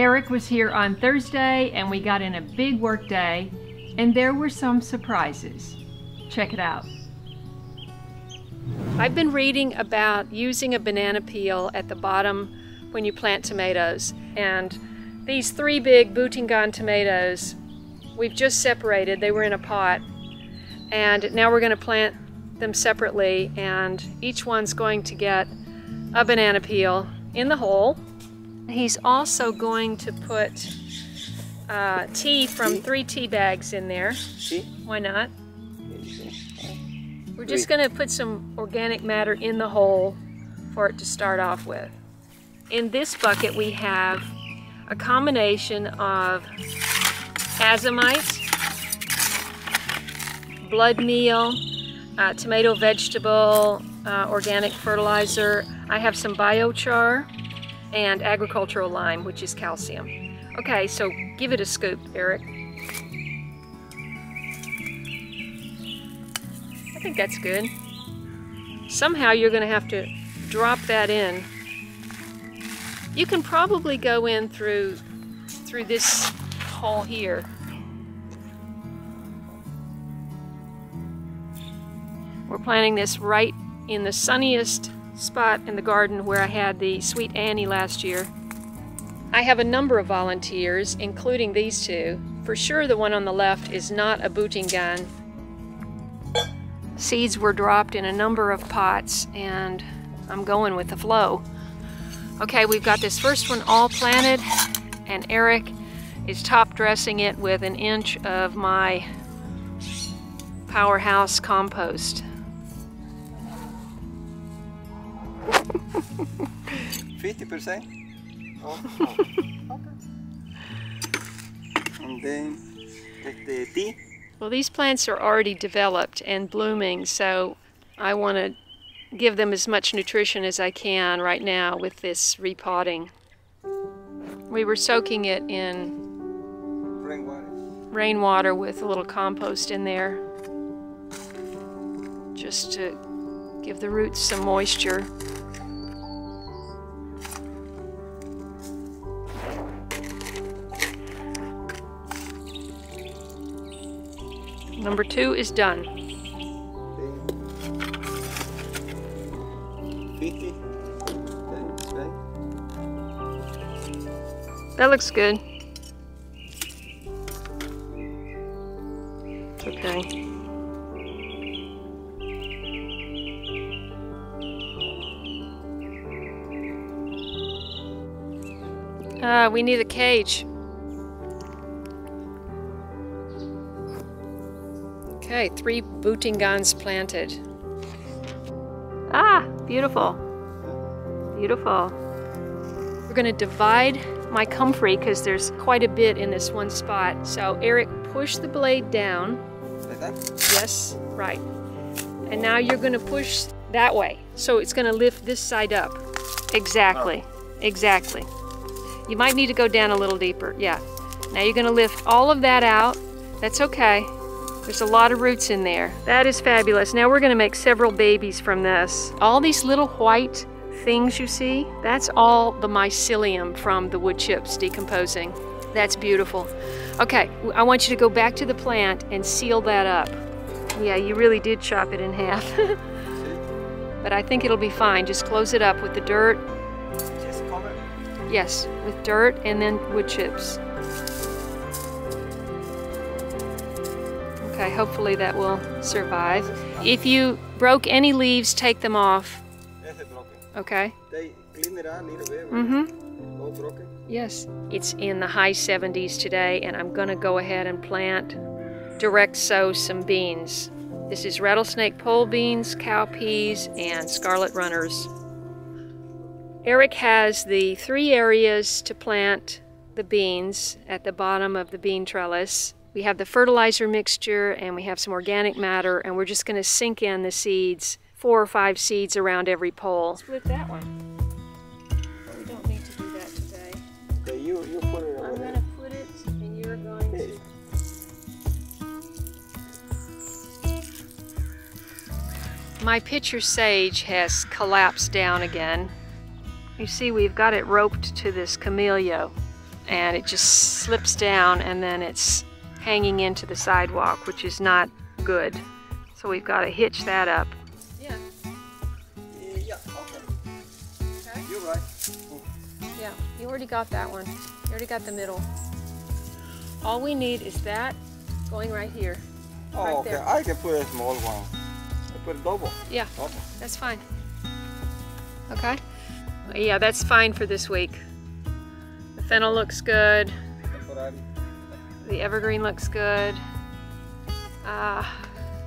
Eric was here on Thursday and we got in a big work day, and there were some surprises. Check it out. I've been reading about using a banana peel at the bottom when you plant tomatoes, and these 3 big Boutingan tomatoes we've just separated. They were in a pot, and now we're going to plant them separately, and each one's going to get a banana peel in the hole. He's also going to put tea from 3 tea bags in there. Why not? We're just going to put some organic matter in the hole for it to start off with. In this bucket we have a combination of azomite, blood meal, tomato vegetable, organic fertilizer. I have some biochar and agricultural lime, which is calcium. Okay, so give it a scoop, Eric. I think that's good. Somehow you're going to have to drop that in. You can probably go in through this hole here. We're planting this right in the sunniest spot in the garden where I had the Sweet Annie last year. I have a number of volunteers, including these 2. For sure the one on the left is not a Boutingan. Seeds were dropped in a number of pots, and I'm going with the flow. Okay, we've got this first one all planted, and Eric is top dressing it with 1 inch of my powerhouse compost. 50%? Oh, okay. And then the tea? Well, these plants are already developed and blooming, so I want to give them as much nutrition as I can right now with this repotting. We were soaking it in rainwater with a little compost in there, just to give the roots some moisture. Number 2 is done. 50. That looks good. Okay. We need a cage. Okay, 3 Boutingans planted. Ah, beautiful. Beautiful. We're going to divide my comfrey because there's quite a bit in this one spot. So Eric, push the blade down. Like that? Yes, right. And now you're going to push that way. So it's going to lift this side up. Exactly. Oh. Exactly. You might need to go down a little deeper. Yeah. Now you're going to lift all of that out. That's okay. There's a lot of roots in there. That is fabulous. Now we're going to make several babies from this. All these little white things you see, that's all the mycelium from the wood chips decomposing. That's beautiful. Okay, I want you to go back to the plant and seal that up. Yeah, you really did chop it in half. But I think it'll be fine. Just close it up with the dirt. Just cover it? Yes, with dirt and then wood chips. Okay, hopefully that will survive. If you broke any leaves, take them off. Okay? They clean it out a little bit. Mm-hmm. All broken? Yes. It's in the high 70s today, and I'm going to go ahead and plant, direct sow some beans. This is rattlesnake pole beans, cowpeas, and scarlet runners. Eric has the 3 areas to plant the beans at the bottom of the bean trellis. We have the fertilizer mixture, and we have some organic matter, and we're just going to sink in the seeds, 4 or 5 seeds around every pole. Split that one. We don't need to do that today. Okay, you put it over. I'm going to put it, and you're going to... My pitcher sage has collapsed down again. You see, we've got it roped to this camellia, and it just slips down and then it's hanging into the sidewalk, which is not good. So we've got to hitch that up. Yeah. Yeah, okay. You're right. Yeah, you already got that one. You already got the middle. All we need is that going right here. Oh, right okay. there. I can put a small one. I put a double. Yeah, Double. that's fine. Okay. Yeah, that's fine for this week. The fennel looks good. The evergreen looks good.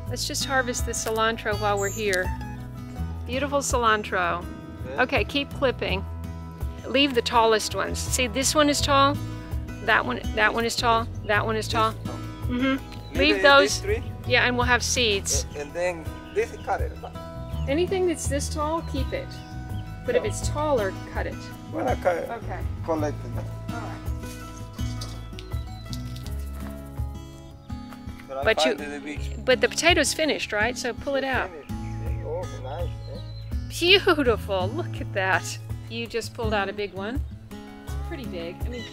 Let's just harvest the cilantro while we're here. Beautiful cilantro. Okay, keep clipping. Leave the tallest ones. See, this one is tall. That one is tall. That one is tall. Leave those. Yeah, and we'll have seeds. And then this, cut it. Anything that's this tall, keep it. But if it's taller, cut it. Well, I cut it. Okay. Collect it. All right. But the potato's finished, right? So pull it out. Oh, nice. Beautiful. Look at that. You just pulled out a big one. Pretty big. I mean,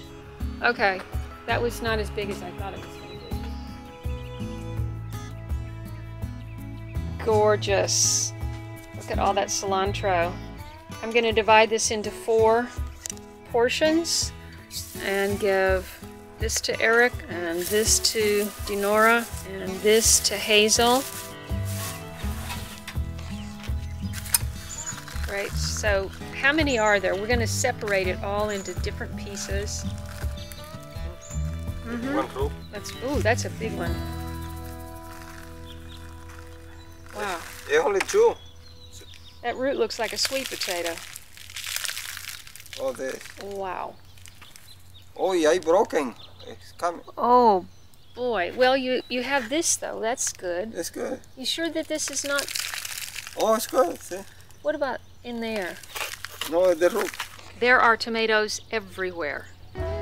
okay. That was not as big as I thought it was going to be. Gorgeous. Look at all that cilantro. I'm going to divide this into 4 portions and give this to Eric, and this to Dinora, and this to Hazel. Right, so how many are there? We're going to separate it all into different pieces. One row. That's a big one. Wow. Only 2. That root looks like a sweet potato. Oh, this. Wow. Oh, yeah, it's broken. It's coming. Oh boy. Well, you have this though. That's good. It's good. You sure that this is not? Oh, it's good. See? What about in there? No, the root. There are tomatoes everywhere.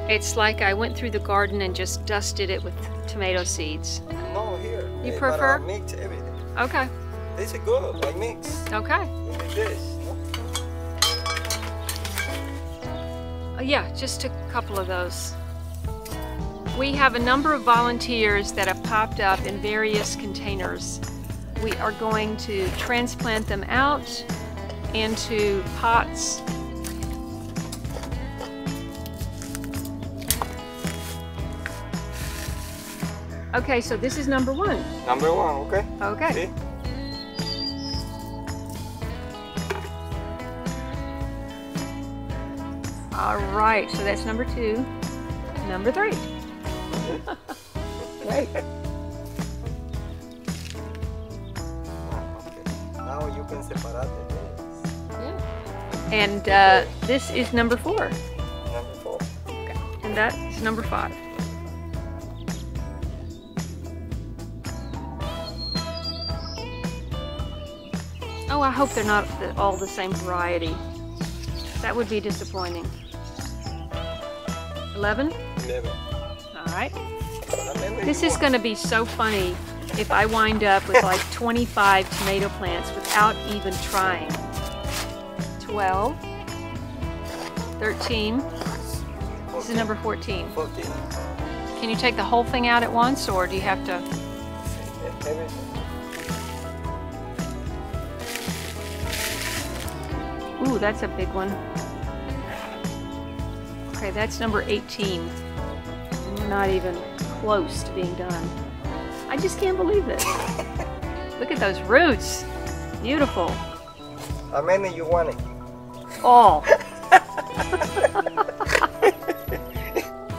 It's like I went through the garden and just dusted it with tomato seeds. No, here. You prefer? But I mix everything. Okay. This is good. I mix. Okay. Look at this. No? Yeah, just a couple of those. We have a number of volunteers that have popped up in various containers. We are going to transplant them out into pots. Okay, so this is number 1. Number 1, okay? Okay. See? All right, so that's number 2. Number 3. Great. Now you can separate it. Yeah. And this is number 4. Number 4. Okay. And that is number 5. Oh, I hope they're not all the same variety. That would be disappointing. 11? 11. All right. This is going to be so funny if I wind up with like 25 tomato plants without even trying. 12. 13. This is number 14. 14. Can you take the whole thing out at once, or do you have to? Everything. Ooh, that's a big one. Okay, that's number 18. And we're not even close to being done. I just can't believe this. Look at those roots. Beautiful. How many you want it? All.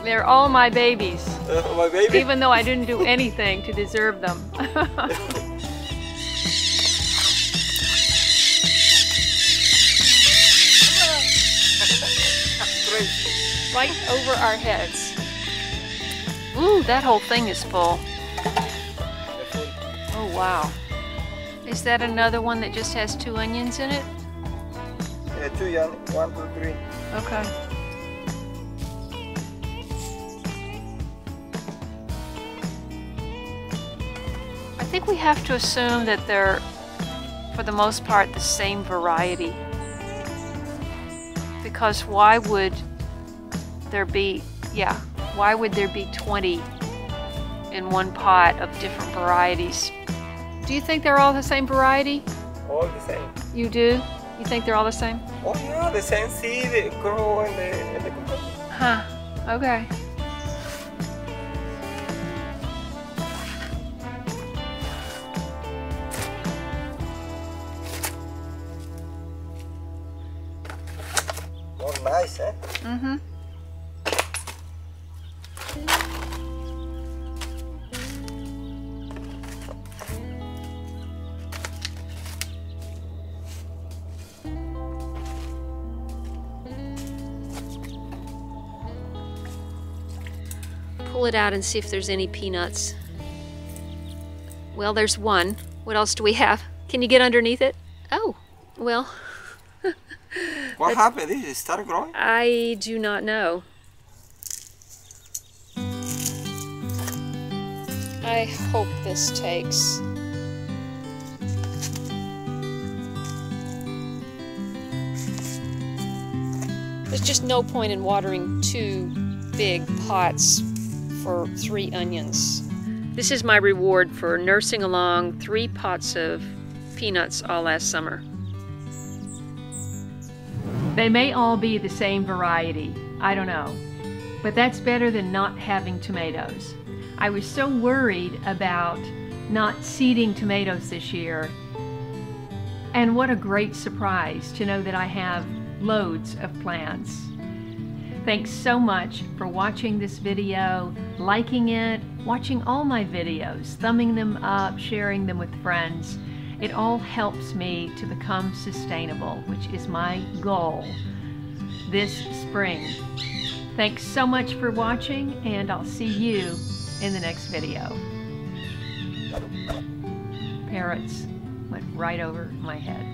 They're all my babies. My baby? Even though I didn't do anything to deserve them. Right over our heads. Ooh, that whole thing is full. Oh, wow. Is that another one that just has 2 onions in it? Yeah, 2 young. 1, 2, 3. Okay. I think we have to assume that they're, for the most part, the same variety. Because why would there be Yeah, why would there be 20 in one pot of different varieties? Do you think they're all the same variety? All the same. You do? You think they're all the same? Oh yeah, the same seed grow in the compost. Huh, okay. Oh, nice, eh? Mm-hmm. Pull it out and see if there's any peanuts. Well, there's one. What else do we have? Can you get underneath it? Oh, well. What happened? Did it start growing? I do not know. I hope this takes. There's just no point in watering 2 big pots for 3 onions. This is my reward for nursing along 3 pots of peanuts all last summer. They may all be the same variety, I don't know, but that's better than not having tomatoes. I was so worried about not seeding tomatoes this year, and what a great surprise to know that I have loads of plants. Thanks so much for watching this video, liking it, watching all my videos, thumbing them up, sharing them with friends. It all helps me to become sustainable, which is my goal this spring. Thanks so much for watching, and I'll see you in the next video. Parrots went right over my head.